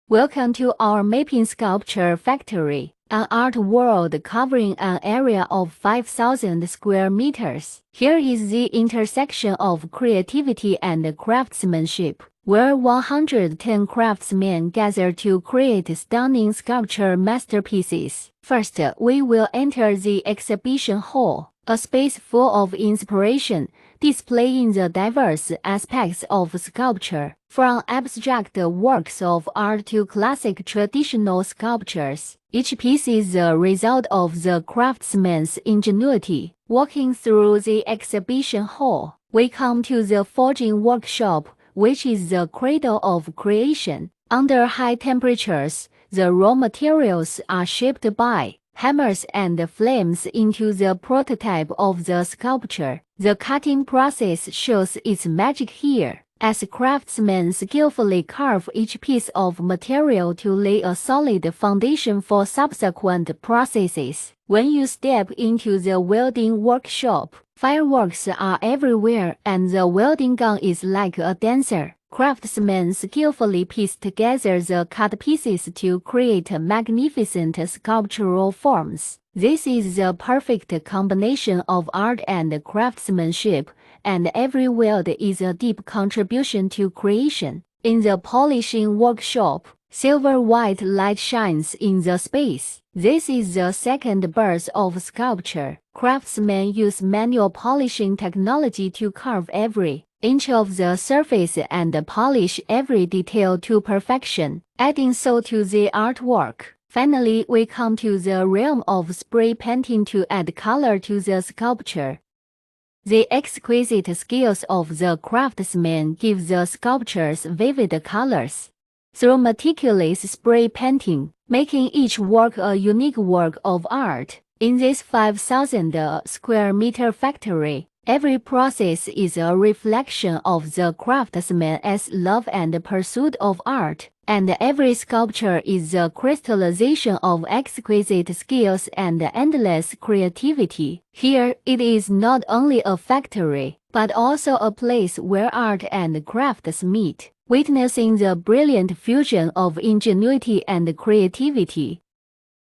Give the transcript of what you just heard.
Welcome to our Maoping Sculpture Factory, an art world covering an area of 5,000 square meters. Here is the intersection of creativity and craftsmanship, where 110 craftsmen gather to create stunning sculpture masterpieces. First, we will enter the exhibition hall, a space full of inspiration, displaying the diverse aspects of sculpture, from abstract works of art to classic traditional sculptures. Each piece is the result of the craftsman's ingenuity. Walking through the exhibition hall, we come to the forging workshop, which is the cradle of creation. Under high temperatures, the raw materials are shaped by hammers and flames into the prototype of the sculpture. The cutting process shows its magic here, as craftsmen skillfully carve each piece of material to lay a solid foundation for subsequent processes. When you step into the welding workshop, fireworks are everywhere and the welding gun is like a dancer. Craftsmen skillfully piece together the cut pieces to create magnificent sculptural forms. This is the perfect combination of art and craftsmanship, and every weld is a deep contribution to creation. In the polishing workshop, silver-white light shines in the space. This is the second birth of sculpture. Craftsmen use manual polishing technology to carve every inch of the surface and polish every detail to perfection, adding soul to the artwork. Finally, we come to the realm of spray painting to add color to the sculpture. The exquisite skills of the craftsmen give the sculptures vivid colors. Through meticulous spray painting, making each work a unique work of art. In this 5,000 square meter factory, every process is a reflection of the craftsman's love and pursuit of art, and every sculpture is the crystallization of exquisite skills and endless creativity. Here, it is not only a factory, but also a place where art and crafts meet, witnessing the brilliant fusion of ingenuity and creativity.